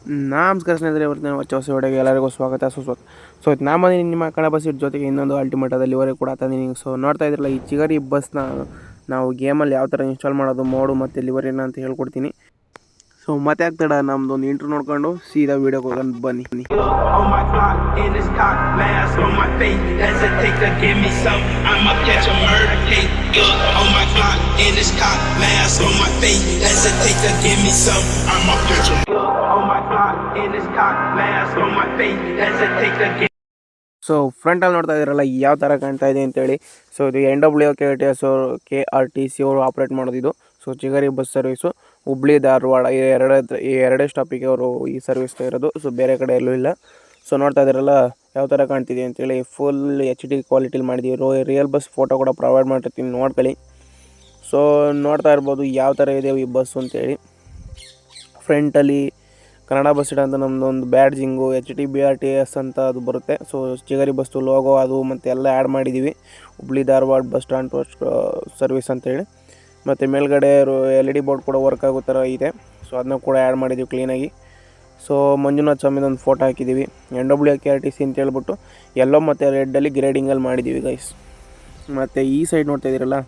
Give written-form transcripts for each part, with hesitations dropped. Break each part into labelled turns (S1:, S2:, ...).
S1: ನಮಸ್ಕಾರ ಸ್ನೇಹಿತರೆ, ಇವತ್ತಿನ ಹೊಸ ವಿಡಿಯೋಗೆ ಎಲ್ಲರಿಗೂ ಸ್ವಾಗತ ಸುಸ್ವಾಗತ. ಸೊ ನಾನು ನಿಮ್ಮ ಕನ್ನಡ ಬಸ್ ಜೊತೆಗೆ ಇನ್ನೊಂದು ಅಲ್ಟಿಮೇಟದಲ್ಲಿ ಇವರೆಗೆ ಕೂಡ ತಂದಿದ್ದೀನಿ. ಸೊ ನೋಡ್ತಾ ಇದ್ರಲ್ಲ, ಈ ಚಿಗರಿ ಬಸ್ನ ನಾವು ಗೇಮಲ್ಲಿ ಯಾವ ಥರ ಇನ್ಸ್ಟಾಲ್ ಮಾಡೋದು, ಮೋಡು ಮತ್ತು ಲಿವರಿನ ಅಂತ ಹೇಳ್ಕೊಡ್ತೀನಿ. ಸೊ ಮತ್ತೆ ಆಗ್ತಡ ನಮ್ಮದೊಂದು ಇಂಟ್ರೋ ನೋಡ್ಕೊಂಡು ಸೀದಾ ವೀಡಿಯೋಗೆ ಹೋಗೋಣ ಬನ್ನಿ. ಸೊ ಫ್ರಂಟಲ್ಲಿ ನೋಡ್ತಾ ಇದ್ದೀರಲ್ಲ ಯಾವ ಥರ ಕಾಣ್ತಾ ಇದೆ ಅಂತೇಳಿ. ಸೊ ಇದು NWKTS ಅವರು ಆಪ್ರೇಟ್ ಮಾಡೋದಿದ್ದು. ಸೊ ಚಿಗರಿ ಬಸ್ ಸರ್ವಿಸು ಹುಬ್ಳಿ ಧಾರವಾಡ ಈ ಎರಡೇ ಸ್ಟಾಪಿಗೆ ಅವರು ಈ ಸರ್ವಿಸ್ ಇರೋದು. ಸೊ ಬೇರೆ ಕಡೆ ಎಲ್ಲೂ ಇಲ್ಲ. ಸೊ ನೋಡ್ತಾ ಇದ್ದೀರಲ್ಲ ಯಾವ ಥರ ಕಾಣ್ತಿದೆ ಅಂತೇಳಿ. ಫುಲ್ HD ಕ್ವಾಲಿಟಿಲಿ ಮಾಡಿದ್ದೀವಿ. ರಿಯಲ್ ಬಸ್ ಫೋಟೋ ಕೂಡ ಪ್ರೊವೈಡ್ ಮಾಡಿರ್ತೀನಿ, ನೋಡ್ಕೊಳ್ಳಿ. ಸೊ ನೋಡ್ತಾ ಇರ್ಬೋದು ಯಾವ ಥರ ಇದೆ ಈ ಬಸ್ಸು ಅಂತೇಳಿ. ಫ್ರಂಟಲ್ಲಿ ಕನ್ನಡ ಬಸ್ ಇಡ ಅಂತ ನಮ್ಮದೊಂದು ಬ್ಯಾಡ್ಜಿಂಗು HTBRTS ಅಂತ ಅದು ಬರುತ್ತೆ. ಸೊ ಚಿಗರಿ ಬಸ್ಸು ಲೋಗೋ ಅದು ಮತ್ತು ಎಲ್ಲ ಆ್ಯಡ್ ಮಾಡಿದ್ದೀವಿ. Hubli Dharwad bus stand service ಅಂತೇಳಿ. ಮತ್ತು ಮೇಲ್ಗಡೆ LED ಬೋರ್ಡ್ ಕೂಡ ವರ್ಕ್ ಆಗೋ ಥರ ಇದೆ. ಸೊ ಅದನ್ನ ಕೂಡ ಆ್ಯಡ್ ಮಾಡಿದ್ದೀವಿ ಕ್ಲೀನಾಗಿ. ಸೊ ಮಂಜುನಾಥ್ ಸ್ವಾಮಿದೊಂದು ಫೋಟೋ ಹಾಕಿದ್ದೀವಿ. NWKTS ಅಂತ ಹೇಳ್ಬಿಟ್ಟು ಯೆಲ್ಲೋ ಮತ್ತು ರೆಡ್ಡಲ್ಲಿ ಗ್ರೇಡಿಂಗಲ್ಲಿ ಮಾಡಿದ್ದೀವಿ ಗೈಸ್. ಮತ್ತು ಈ ಸೈಡ್ ನೋಡ್ತಾ ಇದ್ದೀರಲ್ಲ,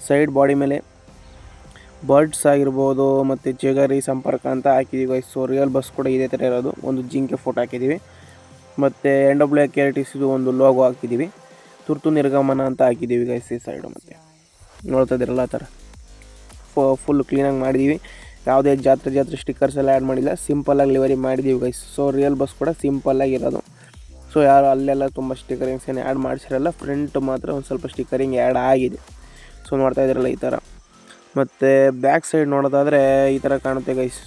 S1: ಸೈಡ್ ಬಾಡಿ ಮೇಲೆ ಬರ್ಡ್ಸ್ ಆಗಿರ್ಬೋದು ಮತ್ತು ಚಿಗರಿ ಸಂಪರ್ಕ ಅಂತ ಹಾಕಿದ್ದೀವಿ ಗೈಸ್. ಸೊ ರಿಯಲ್ ಬಸ್ ಕೂಡ ಇದೇ ಥರ ಇರೋದು. ಒಂದು ಜಿಂಕೆ ಫೋಟೋ ಹಾಕಿದ್ದೀವಿ. ಮತ್ತು NWKTS ಒಂದು ಲೋಗೋ ಹಾಕಿದ್ದೀವಿ. ತುರ್ತು ನಿರ್ಗಮನ ಅಂತ ಹಾಕಿದ್ದೀವಿ ಗೈಸ್ ಈ ಸೈಡು. ಮತ್ತು ನೋಡ್ತಾ ಇದ್ದೀರಲ್ಲ ಆ ಥರ ಫುಲ್ ಕ್ಲೀನಾಗಿ ಮಾಡಿದ್ದೀವಿ. ಯಾವುದೇ ಜಾತ್ರೆ ಸ್ಟಿಕ್ಕರ್ಸ್ ಎಲ್ಲ ಆ್ಯಡ್ ಮಾಡಿಲ್ಲ, ಸಿಂಪಲ್ಲಾಗಿ ಲಿವರಿ ಮಾಡಿದ್ದೀವಿ ಗೈಸ್. ಸೊ ರಿಯಲ್ ಬಸ್ ಕೂಡ ಸಿಂಪಲ್ಲಾಗಿರೋದು. ಸೊ ಯಾರು ಅಲ್ಲೆಲ್ಲ ತುಂಬ ಸ್ಟಿಕ್ಕರಿಂಗ್ಸ್ ಏನು ಆ್ಯಡ್ ಮಾಡಿಸಿರಲ್ಲ, ಫ್ರಂಟ್ ಮಾತ್ರ ಒಂದು ಸ್ವಲ್ಪ ಸ್ಟಿಕ್ಕರಿಂಗ್ ಆ್ಯಡ್ ಆಗಿದೆ. ಸೊ ನೋಡ್ತಾ ಇದ್ದೀರಲ್ಲ ಈ ಥರ. ಮತ್ತು ಬ್ಯಾಕ್ ಸೈಡ್ ನೋಡೋದಾದರೆ ಈ ಥರ ಕಾಣುತ್ತೆ ಗೈಸ್.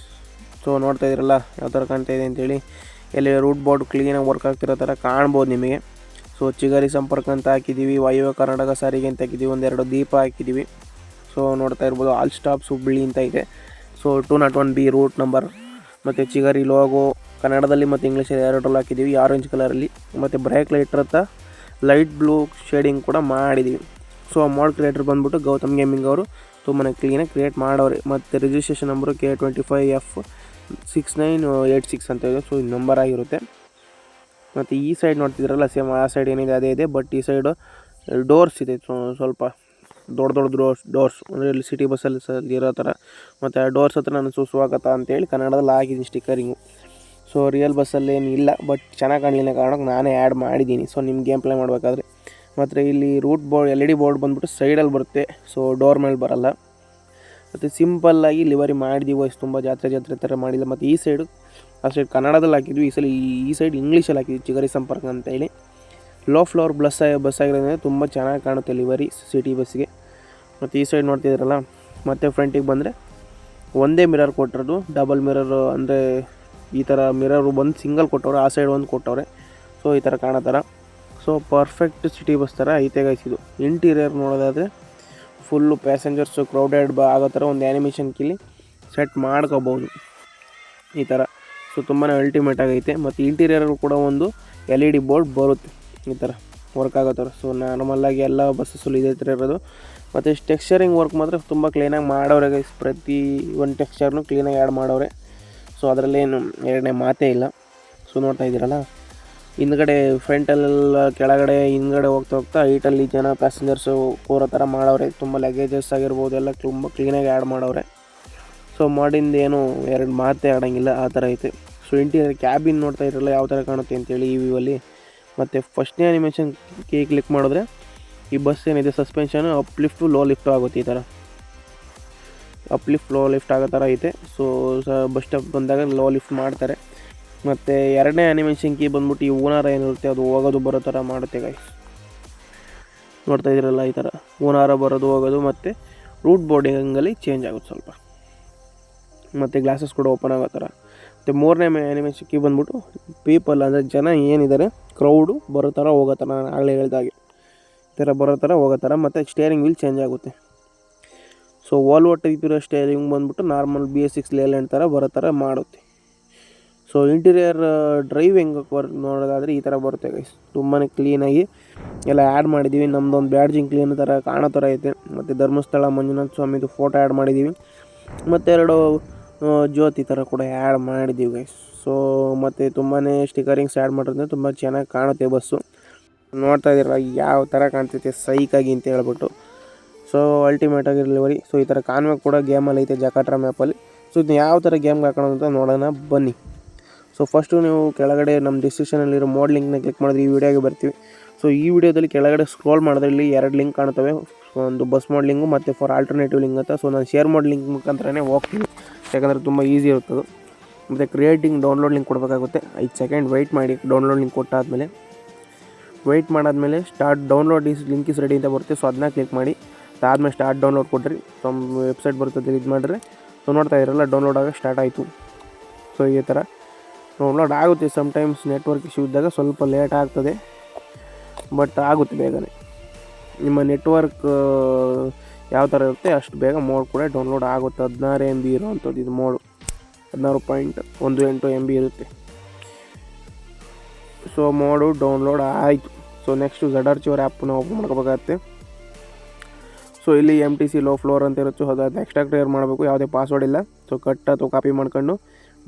S1: ಸೊ ನೋಡ್ತಾ ಇದ್ದೀರಲ್ಲ ಯಾವ ಥರ ಕಾಣ್ತಾ ಇದೆ ಅಂತೇಳಿ. ಎಲ್ಲಿ ರೂಟ್ ಬೋರ್ಡ್ ಕ್ಲೀನಾಗಿ ವರ್ಕ್ ಆಗ್ತಿರೋ ಥರ ಕಾಣ್ಬೋದು ನಿಮಗೆ. ಸೊ ಚಿಗರಿ ಸಂಪರ್ಕ ಅಂತ ಹಾಕಿದ್ದೀವಿ. ವಾಯುವ್ಯ ಕರ್ನಾಟಕ ಸಾರಿಗೆ ಅಂತ ಹಾಕಿದ್ದೀವಿ. ಒಂದೆರಡು ದೀಪ ಹಾಕಿದ್ದೀವಿ. ಸೊ ನೋಡ್ತಾ ಇರ್ಬೋದು ಆಲ್ ಸ್ಟಾಪ್ಸ್ ಹುಬ್ಬಳ್ಳಿ ಅಂತ ಇದೆ. ಸೊ 201B ರೂಟ್ ನಂಬರ್ ಮತ್ತು ಚಿಗರಿ ಲೋಗೋ ಕನ್ನಡದಲ್ಲಿ ಮತ್ತು ಇಂಗ್ಲೀಷಲ್ಲಿ ಎರಡರಲ್ಲೂ ಹಾಕಿದ್ದೀವಿ, ಆರೆಂಜ್ ಕಲರಲ್ಲಿ. ಮತ್ತು ಬ್ರೇಕ್ ಲೈಟ್ ಹತ್ರ ಲೈಟ್ ಬ್ಲೂ ಶೇಡಿಂಗ್ ಕೂಡ ಮಾಡಿದ್ದೀವಿ. ಸೊ ಮೋಡ್ ಕ್ರಿಯೇಟರ್ ಬಂದುಬಿಟ್ಟು ಗೌತಮ್ ಗೇಮಿಂಗ್ ಅವರು ತುಂಬಾ ಕ್ಲೀನಾಗಿ ಕ್ರಿಯೇಟ್ ಮಾಡೋರೆ. ಮತ್ತು ರಿಜಿಸ್ಟ್ರೇಷನ್ ನಂಬರು K25F6986 ಅಂತ ಇದೆ. ಸೊ ಇದು ನಂಬರ್ ಆಗಿರುತ್ತೆ. ಮತ್ತು ಈ ಸೈಡ್ ನೋಡ್ತಿದ್ರಲ್ಲ ಸೇಮ್ ಆ ಸೈಡ್ ಏನಿದೆ ಅದೇ ಇದೆ. ಬಟ್ ಈ ಸೈಡು ಡೋರ್ಸ್ ಇದೆ, ಸ್ವಲ್ಪ ದೊಡ್ಡ ಡೋರ್ಸ್ ಅಂದರೆ ಇಲ್ಲಿ ಸಿಟಿ ಬಸ್ಸಲ್ಲಿ ಇರೋ ಥರ. ಮತ್ತು ಆ ಡೋರ್ಸ್ ಹತ್ರ ನಾನು ಸುಸ್ವಾಗತ ಅಂತೇಳಿ ಕನ್ನಡದಲ್ಲಿ ಹಾಕಿದ್ದೀನಿ ಸ್ಟಿಕ್ಕರಿಂಗು. ಸೊ ರಿಯಲ್ ಬಸ್ಸಲ್ಲಿ ಏನು ಇಲ್ಲ, ಬಟ್ ಚೆನ್ನಾಗಿ ಕಾಣಲಿಲ್ಲ ಕಾರಣಕ್ಕೆ ನಾನೇ ಆ್ಯಡ್ ಮಾಡಿದ್ದೀನಿ. ಸೊ ನಿಮ್ಮ ಗೇಮ್ ಪ್ಲೇ ಮಾಡಬೇಕಾದ್ರೆ. ಮತ್ತು ಇಲ್ಲಿ ರೂಟ್ ಬೋರ್ಡ್ LED ಬೋರ್ಡ್ ಬಂದುಬಿಟ್ಟು ಸೈಡಲ್ಲಿ ಬರುತ್ತೆ. ಸೊ ಡೋರ್ ಮೇಲೆ ಬರೋಲ್ಲ. ಮತ್ತು ಸಿಂಪಲ್ಲಾಗಿ ಲಿವರಿ ಮಾಡಿದ್ದೀವಿ. ತುಂಬ ಜಾತ್ರೆ ಥರ ಮಾಡಿಲ್ಲ. ಮತ್ತು ಈ ಸೈಡು ಆ ಸೈಡ್ ಕನ್ನಡದಲ್ಲಿ ಹಾಕಿದ್ವಿ, ಈ ಸೈಡ್ ಇಂಗ್ಲೀಷಲ್ಲಿ ಹಾಕಿದ್ವಿ, ಚಿಗರಿ ಸಂಪರ್ಕ ಅಂತೇಳಿ. ಲೋ ಫ್ಲೋರ್ ಬಸ್ ಆಗಿರೋದ್ರಿಂದ ತುಂಬ ಚೆನ್ನಾಗಿ ಕಾಣುತ್ತೆ ಲಿವರಿ ಸಿಟಿ ಬಸ್ಸಿಗೆ. ಮತ್ತು ಈ ಸೈಡ್ ನೋಡ್ತಿದ್ದೀರಲ್ಲ, ಮತ್ತು ಫ್ರಂಟಿಗೆ ಬಂದರೆ ಒಂದೇ ಮಿರರ್ ಕೊಟ್ಟಿರೋದು. ಡಬಲ್ ಮಿರರ್ ಅಂದರೆ ಈ ಥರ ಮಿರರು ಬಂದು ಸಿಂಗಲ್ ಕೊಟ್ಟವ್ರೆ, ಆ ಸೈಡ್ ಒಂದು ಕೊಟ್ಟವ್ರೆ. ಸೊ ಈ ಥರ ಕಾಣೋ ಥರ. ಸೊ ಪರ್ಫೆಕ್ಟ್ ಸಿಟಿ ಬಸ್ ಥರ ಐತೆ ಗೈಸ್ ಇದು. ಇಂಟೀರಿಯರ್ ನೋಡೋದಾದರೆ ಫುಲ್ಲು ಪ್ಯಾಸೆಂಜರ್ಸು ಕ್ರೌಡೆಡ್ ಆಗೋ ಥರ ಒಂದು ಆ್ಯನಿಮೇಷನ್ ಕಿಲ್ಲಿ ಸೆಟ್ ಮಾಡ್ಕೋಬೋದು ಈ ಥರ. ಸೊ ತುಂಬಾ ಅಲ್ಟಿಮೇಟ್ ಆಗೈತೆ. ಮತ್ತು ಇಂಟೀರಿಯರ್ ಕೂಡ ಒಂದು LED ಬೋರ್ಡ್ ಬರುತ್ತೆ ಈ ಥರ ವರ್ಕ್ ಆಗೋ ಥರ. ಸೊ ನಾರ್ಮಲ್ಲಾಗಿ ಎಲ್ಲ ಬಸ್ಸಸ್ಸಲ್ಲಿ ಇದೇ ಥರ ಇರೋದು. ಮತ್ತು ಟೆಕ್ಸ್ಚರಿಂಗ್ ವರ್ಕ್ ಮಾತ್ರ ತುಂಬ ಕ್ಲೀನಾಗಿ ಮಾಡವ್ರೆ ಗೈಸ್. ಪ್ರತಿ ಒಂದು ಟೆಕ್ಸ್ಚರ್ನು ಕ್ಲೀನಾಗಿ ಆ್ಯಡ್ ಮಾಡವ್ರೆ. ಸೊ ಅದರಲ್ಲೇನು ಎರಡನೇ ಮಾತೇ ಇಲ್ಲ. ಸೊ ನೋಡ್ತಾ ಇದ್ದೀರಲ್ಲ, ಹಿಂದ್ಗಡೆ ಫ್ರಂಟಲ್ಲೆಲ್ಲ ಕೆಳಗಡೆ ಹಿಂದ್ಗಡೆ ಹೋಗ್ತಾ ಹೈಟಲ್ಲಿ ಜನ ಪ್ಯಾಸೆಂಜರ್ಸು ಕೂರೋ ಥರ ಮಾಡವ್ರೆ. ತುಂಬ ಲಗೇಜಸ್ ಆಗಿರ್ಬೋದು ಎಲ್ಲ ತುಂಬ ಕ್ಲೀನಾಗಿ ಆ್ಯಡ್ ಮಾಡವ್ರೆ. ಸೊ ಮಾಡಿಂದ ಏನು ಎರಡು ಮಾತೇ ಆಡೋಂಗಿಲ್ಲ ಆ ಥರ ಐತೆ. ಸೊ ಇಂಟೀರಿಯರ್ ಕ್ಯಾಬಿನ್ ನೋಡ್ತಾ ಇರಲ್ಲ ಯಾವ ಥರ ಕಾಣುತ್ತೆ ಅಂತೇಳಿ ಈ ವ್ಯೂವಲ್ಲಿ. ಮತ್ತು ಫಸ್ಟ್ನೇ ಆ್ಯನಿಮೇಷನ್ ಕ್ಲಿಕ್ ಮಾಡಿದ್ರೆ ಈ ಬಸ್ ಏನಿದೆ suspension up lift low lift ಆಗುತ್ತೆ. ಈ ಥರ ಅಪ್ ಲಿಫ್ಟ್ ಲೋ ಲಿಫ್ಟ್ ಆಗೋ ಥರ ಐತೆ. ಸೊ ಬಸ್ ಸ್ಟಾಪ್ ಬಂದಾಗ ಲೋ ಲಿಫ್ಟ್ ಮಾಡ್ತಾರೆ. ಮತ್ತು ಎರಡನೇ ಆ್ಯನಿಮೇಷನ್ ಕೀ ಬಂದ್ಬಿಟ್ಟು ಈ ಓನರ್ ಏನಿರುತ್ತೆ ಅದು ಹೋಗೋದು ಬರೋ ಥರ ಮಾಡುತ್ತೆ ಗೈಸ್. ನೋಡ್ತಾ ಇದ್ದೀರಲ್ಲ ಈ ಥರ ಓನರ ಬರೋದು ಹೋಗೋದು. ಮತ್ತು ರೂಟ್ ಬೋರ್ಡಿಂಗಲ್ಲಿ ಚೇಂಜ್ ಆಗುತ್ತೆ ಸ್ವಲ್ಪ. ಮತ್ತು ಗ್ಲಾಸಸ್ ಕೂಡ ಓಪನ್ ಆಗೋ ಥರ. ಮತ್ತು ಮೂರನೇ ಆ್ಯನಿಮೇಷನ್ ಕೀ ಬಂದ್ಬಿಟ್ಟು ಪೀಪಲ್ ಅಂದರೆ ಜನ ಏನಿದ್ದಾರೆ ಕ್ರೌಡು ಬರೋ ಥರ ಹೋಗೋ ಥರ, ನಾನು ಆಗಲೇ ಹೇಳಿದಾಗೆ ಈ ಥರ ಬರೋ ಥರ ಹೋಗೋ ಥರ. ಮತ್ತು ಸ್ಟೇರಿಂಗ್ ವೀಲ್ ಚೇಂಜ್ ಆಗುತ್ತೆ. ಸೊ ವೋಲ್ವೋ ಟೈಪ್ ಇರೋ ಸ್ಟೇರಿಂಗ್ ಬಂದ್ಬಿಟ್ಟು ನಾರ್ಮಲ್ BS6 ಲೇಲ್ಯಾಂಡ್ ಥರ ಬರೋ ಥರ ಮಾಡುತ್ತೆ. ಸೊ ಇಂಟೀರಿಯರ್ ಡ್ರೈವಿಂಗ್ ನೋಡೋದಾದರೆ ಈ ಥರ ಬರುತ್ತೆ ಗೈಸ್. ತುಂಬಾ ಕ್ಲೀನಾಗಿ ಎಲ್ಲ ಆ್ಯಡ್ ಮಾಡಿದ್ದೀವಿ. ನಮ್ಮದೊಂದು ಬ್ಯಾಡ್ಜಿಂಗ್ ಕ್ಲೀನ್ ಥರ ಕಾಣೋ ಥರ ಐತೆ. ಮತ್ತು ಧರ್ಮಸ್ಥಳ ಮಂಜುನಾಥ ಸ್ವಾಮಿದು ಫೋಟೋ ಆ್ಯಡ್ ಮಾಡಿದ್ದೀವಿ. ಮತ್ತು ಎರಡು ಜ್ಯೋತಿ ಥರ ಕೂಡ ಆ್ಯಡ್ ಮಾಡಿದ್ದೀವಿ ಗೈಸ್. ಸೊ ಮತ್ತು ತುಂಬಾ ಸ್ಟಿಕರಿಂಗ್ಸ್ ಆ್ಯಡ್ ಮಾಡೋದ್ರಿಂದ ತುಂಬ ಚೆನ್ನಾಗಿ ಕಾಣುತ್ತೆ ಬಸ್ಸು. ನೋಡ್ತಾ ಇದ್ದೀರ ಯಾವ ಥರ ಕಾಣ್ತೈತೆ ಸೈಕಾಗಿ ಅಂತ ಹೇಳ್ಬಿಟ್ಟು. So ಅಲ್ಟಿಮೇಟಾಗಿ delivery. ಸೊ ಈ ಥರ ಕಾನ್ವೆ ಕೂಡ ಗೇಮಲ್ಲಿ ಐತೆ ಜಕಾಟ್ರಾ ಮ್ಯಾಪಲ್ಲಿ. ಸೊ ಇದನ್ನ ಯಾವ ಥರ ಗೇಮ್ಗೆ ಹಾಕೋಣ ಅಂತ ನೋಡೋಣ ಬನ್ನಿ. ಸೊ ಫಸ್ಟು ನೀವು ಕೆಳಗಡೆ ನಮ್ಮ ಡಿಸ್ಕ್ರಿಪ್ಷನಲ್ಲಿರೋ ಮೋಡ್ ಲಿಂಕ್ನ ಕ್ಲಿಕ್ ಮಾಡಿದ್ರೆ ಈ ವಿಡಿಯೋಗೆ ಬರ್ತೀವಿ. ಸೊ ಈ ವಿಡಿಯೋದಲ್ಲಿ ಕೆಳಗಡೆ ಸ್ಕ್ರೋಲ್ ಮಾಡಿದ್ರೆ ಇಲ್ಲಿ 2 ಲಿಂಕ್ ಕಾಣ್ತವೆ. ಒಂದು ಬಸ್ ಮೋಡ್ ಲಿಂಕು ಮತ್ತು ಫಾರ್ ಆಲ್ಟರ್ನೇಟಿವ್ ಲಿಂಕ್ ಅಂತ. ಸೊ ನಾನು ಶೇರ್ ಮೋಡ್ ಲಿಂಕ್ ಮುಖಾಂತರನೇ ಹೋಗ್ತೀನಿ, ಯಾಕಂದರೆ ತುಂಬ ಈಸಿ ಇರುತ್ತದು. ಮತ್ತು ಕ್ರಿಯೇಟಿಂಗ್ ಡೌನ್ಲೋಡ್ ಲಿಂಕ್ ಕೊಡಬೇಕಾಗುತ್ತೆ. 5 ಸೆಕೆಂಡ್ ವೆಯ್ಟ್ ಮಾಡಿ. ಡೌನ್ಲೋಡ್ ಲಿಂಕ್ ಕೊಟ್ಟಾದಮೇಲೆ ವೆಯ್ಟ್ ಮಾಡಾದಮೇಲೆ start download link is ready ಅಂತ ಬರುತ್ತೆ. ಸೊ ಅದನ್ನ ಕ್ಲಿಕ್ ಮಾಡಿ. ಅದಾದಮೇಲೆ ಸ್ಟಾರ್ಟ್ ಡೌನ್ಲೋಡ್ ಕೊಡ್ರಿ. ನಮ್ಮ ವೆಬ್ಸೈಟ್ ಬರ್ತದೆ, ಇದು ಮಾಡಿದ್ರೆ. ಸೊ ನೋಡ್ತಾ ಇರಲ್ಲ ಡೌನ್ಲೋಡ್ ಆಗೋಕ್ಕೆ ಸ್ಟಾರ್ಟ್ ಆಯಿತು. ಸೊ ಈ ಥರ ಡೌನ್ಲೋಡ್ ಆಗುತ್ತೆ. ಸಮ್ಟೈಮ್ಸ್ ನೆಟ್ವರ್ಕ್ ಇಶ್ಯೂ ಇದ್ದಾಗ ಸ್ವಲ್ಪ ಲೇಟ್ ಆಗ್ತದೆ, ಬಟ್ ಆಗುತ್ತೆ ಬೇಗನೆ. ನಿಮ್ಮ ನೆಟ್ವರ್ಕ್ ಯಾವ ಥರ ಇರುತ್ತೆ ಅಷ್ಟು ಬೇಗ ಮೋಡ್ ಕೂಡ ಡೌನ್ಲೋಡ್ ಆಗುತ್ತೆ. 16 MB ಇರೋವಂಥದ್ದು ಇದು ಮೋಡು. 16.18 MB ಇರುತ್ತೆ. ಸೊ ಮೋಡು ಡೌನ್ಲೋಡ್ ಆಯಿತು. ಸೊ ನೆಕ್ಸ್ಟು ZRCR ಆ್ಯಪನ್ನ ಓಪನ್ ಮಾಡ್ಕೋಬೇಕಾಗತ್ತೆ. ಸೊ ಇಲ್ಲಿ MTC ಲೋ ಫ್ಲೋರ್ ಅಂತ ಇರುತ್ತೆ. ಸೊ ಅದನ್ನು ಎಕ್ಸ್ಟ್ರಾ ಕ್ಲಿಯರ್ ಮಾಡಬೇಕು, ಯಾವುದೇ ಪಾಸ್ವರ್ಡ್ ಇಲ್ಲ. ಸೊ ಕಟ್ ಅಥವಾ ಕಾಪಿ ಮಾಡ್ಕೊಂಡು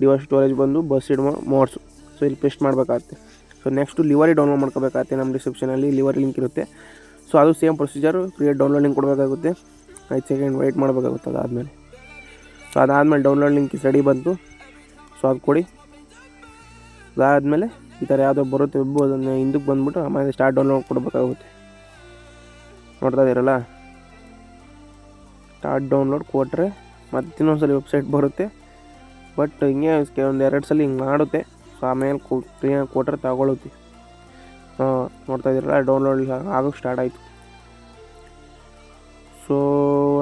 S1: ಡಿವೈಸ್ ಸ್ಟೋರೇಜ್ ಬಂದು ಬಸ್ ಇಡ್ ಮೋಡ್ಸು. ಸೊ ಇಲ್ಲಿ ಪೇಸ್ಟ್ ಮಾಡಬೇಕಾಗತ್ತೆ. ಸೊ ನೆಕ್ಸ್ಟು ಲಿವರಿ ಡೌನ್ಲೋಡ್ ಮಾಡ್ಕೋಬೇಕಾಗತ್ತೆ. ನಮ್ಮ ಡಿಸ್ಕ್ರಿಪ್ಷನಲ್ಲಿ ಲಿವರಿ ಲಿಂಕ್ ಇರುತ್ತೆ. ಸೊ ಅದು same procedure. Create download link ಕೊಡಬೇಕಾಗುತ್ತೆ. 5 ಸೆಕೆಂಡ್ ವೆಯ್ಟ್ ಮಾಡಬೇಕಾಗುತ್ತೆ. ಅದಾದಮೇಲೆ ಡೌನ್ಲೋಡ್ ಲಿಂಕ್ ರೆಡಿ ಬಂತು. ಸೊ ಅದು ಕೊಡಿ. ಅದಾದಮೇಲೆ ಈ ಥರ ಯಾವುದೋ ಬರುತ್ತೆ ವೆಬ್ಬು, ಅದನ್ನು ಹಿಂದಕ್ಕೆ ಬಂದುಬಿಟ್ಟು ಆಮೇಲೆ ಸ್ಟಾರ್ಟ್ ಡೌನ್ಲೋಡ್ ಕೊಡಬೇಕಾಗುತ್ತೆ. ನೋಡ್ತಾ ಇದ್ದೀರಲ್ಲ, ಸ್ಟಾರ್ಟ್ ಡೌನ್ಲೋಡ್ ಕೊಟ್ಟರೆ ಮತ್ತೆ ಇನ್ನೊಂದ್ಸಲ ವೆಬ್ಸೈಟ್ ಬರುತ್ತೆ. ಬಟ್ ಹಿಂಗೆ ಒಂದು 2 ಸಲ ಹಿಂಗೆ ಮಾಡುತ್ತೆ. ಸೊ ಆಮೇಲೆ ಕ್ಲೀನಾಗಿ ಕೊಟ್ಟರೆ ತಗೊಳುತ್ತೆ. ನೋಡ್ತಾ ಇದ್ದೀರಲ್ಲ, ಡೌನ್ಲೋಡ್ ಆಗೋಕ್ಕೆ ಸ್ಟಾರ್ಟ್ ಆಯಿತು. ಸೊ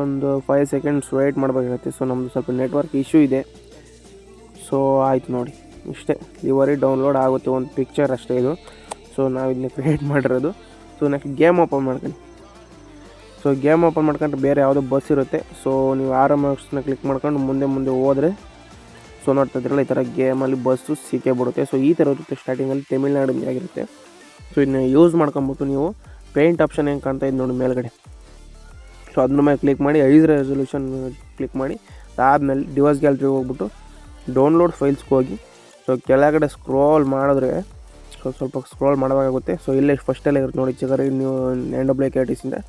S1: ಒಂದು 5 ಸೆಕೆಂಡ್ಸ್ ವೆಯ್ಟ್ ಮಾಡಬೇಕಾಗುತ್ತೆ. ಸೊ ನಮ್ಮದು ಸ್ವಲ್ಪ ನೆಟ್ವರ್ಕ್ ಇಶ್ಯೂ ಇದೆ. ಸೊ ಆಯಿತು ನೋಡಿ, ಇಷ್ಟೇ. ಲಿವರಿ ಡೌನ್ಲೋಡ್ ಆಗುತ್ತೆ. ಒಂದು ಪಿಕ್ಚರ್ ಅಷ್ಟೇ ಇದು. ಸೊ ನಾವು ಇದನ್ನ ಕ್ರಿಯೇಟ್ ಮಾಡಿರೋದು. ಸೊ ನೆಕ್ಸ್ಟ್ ಗೇಮ್ ಓಪನ್ ಮಾಡ್ಕೊಳ್ಳಿ. ಸೊ ಗೇಮ್ ಓಪನ್ ಮಾಡ್ಕೊಂಡ್ರೆ ಬೇರೆ ಯಾವುದೋ ಬಸ್ ಇರುತ್ತೆ. ಸೊ ನೀವು RMXನ ಕ್ಲಿಕ್ ಮಾಡ್ಕೊಂಡು ಮುಂದೆ ಹೋದರೆ ಸೊ ನೋಡ್ತಾ ಇದ್ರಲ್ಲ, ಈ ಥರ ಗೇಮಲ್ಲಿ ಬಸ್ಸು ಸಿಕ್ಕೇ ಬಿಡುತ್ತೆ. ಸೊ ಈ ಥರ ಇರುತ್ತೆ. ಸ್ಟಾರ್ಟಿಂಗಲ್ಲಿ ತಮಿಳ್ನಾಡಿಂದ ಆಗಿರುತ್ತೆ. ಸೊ ಇದನ್ನ ಯೂಸ್ ಮಾಡ್ಕೊಂಬಿಟ್ಟು ನೀವು ಪೇಂಟ್ ಆಪ್ಷನ್ ಹೆಂಗೆ ಕಾಣ್ತಾ ಇದೆ ನೋಡಿ ಮೇಲ್ಗಡೆ. ಸೊ ಅದ್ರ ಮೇಲೆ ಕ್ಲಿಕ್ ಮಾಡಿ 5 ರೆಸೊಲ್ಯೂಷನ್ ಕ್ಲಿಕ್ ಮಾಡಿ. ಅದಾದಮೇಲೆ ಡಿವೈಸ್ ಗ್ಯಾಲರಿಗೆ ಹೋಗ್ಬಿಟ್ಟು ಡೌನ್ಲೋಡ್ ಫೈಲ್ಸ್ಗೆ ಹೋಗಿ. ಸೊ ಕೆಳಗಡೆ ಸ್ಕ್ರೋಲ್ ಮಾಡಿದ್ರೆ ಸ್ವಲ್ಪ ಸ್ಕ್ರೋಲ್ ಮಾಡಬೇಕಾಗುತ್ತೆ. ಸೊ ಇಲ್ಲೇ ಫಸ್ಟಲ್ಲೇ ಇರುತ್ತೆ ನೋಡಿ, ಚಿಕ್ಕರಿ ನೀವು NWKTCಯಿಂದ.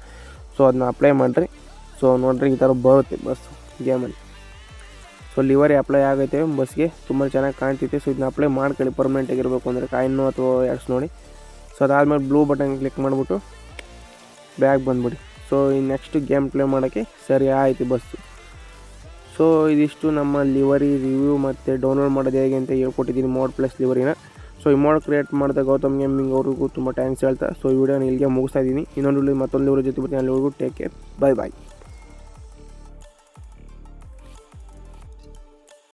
S1: ಸೊ ಅದನ್ನ ಅಪ್ಲೈ ಮಾಡಿರಿ. ಸೊ ನೋಡಿರಿ ಈ ಥರ ಬರುತ್ತೆ ಬಸ್ ಗೇಮಲ್ಲಿ. ಸೊ ಲಿವರಿ ಅಪ್ಲೈ ಆಗೈತೆ ಬಸ್ಗೆ, ತುಂಬ ಚೆನ್ನಾಗಿ ಕಾಣ್ತೈತೆ. ಸೊ ಇದನ್ನ ಅಪ್ಲೈ ಮಾಡ್ಕೊಳ್ಳಿ ಪರ್ಮನೆಂಟಾಗಿರಬೇಕು ಅಂದರೆ ಕಾಯಿನ್ನು ಅಥವಾ ಎಡ್ಸ್ ನೋಡಿ. ಸೊ ಅದಾದಮೇಲೆ ಬ್ಲೂ ಬಟನ್ ಕ್ಲಿಕ್ ಮಾಡಿಬಿಟ್ಟು ಬ್ಯಾಗ್ ಬಂದುಬಿಡಿ. ಸೊ ಈ ನೆಕ್ಸ್ಟ್ ಗೇಮ್ ಪ್ಲೇ ಮಾಡೋಕ್ಕೆ ಸರಿ ಆಯಿತು ಬಸ್ಸು. ಸೊ ಇದಿಷ್ಟು ನಮ್ಮ ಲಿವರಿ ರಿವ್ಯೂ ಮತ್ತು ಡೌನ್ಲೋಡ್ ಮಾಡೋದು ಹೇಗೆ ಅಂತ ಹೇಳ್ಕೊಟ್ಟಿದ್ದೀನಿ, ಮೋಡ್ ಪ್ಲಸ್ ಲಿವರಿನ. ಸೊ ಈ ಮೋಡ್ ಕ್ರಿಯೇಟ್ ಮಾಡಿದ ಗೌತಮ್ ಗೇಮಿಂಗ್ ಅವ್ರಿಗೂ ತುಂಬ ಥ್ಯಾಂಕ್ಸ್ ಹೇಳ್ತಾ. ಸೊ ಈ ವಿಡಿಯೋನ ಇಲ್ಲಿಗೆ ಮುಗಿಸ್ತಾ ಇದ್ದೀನಿ. ಇನ್ನೊಂದು ಮತ್ತೊಂದು ಲಿವರಿ ಜೊತೆ ಬರ್ತೀನಿ. ಅಲ್ಲಿವರೆಗೂ ಟೇಕ್ ಕೇರ್, ಬೈ ಬಾಯ್.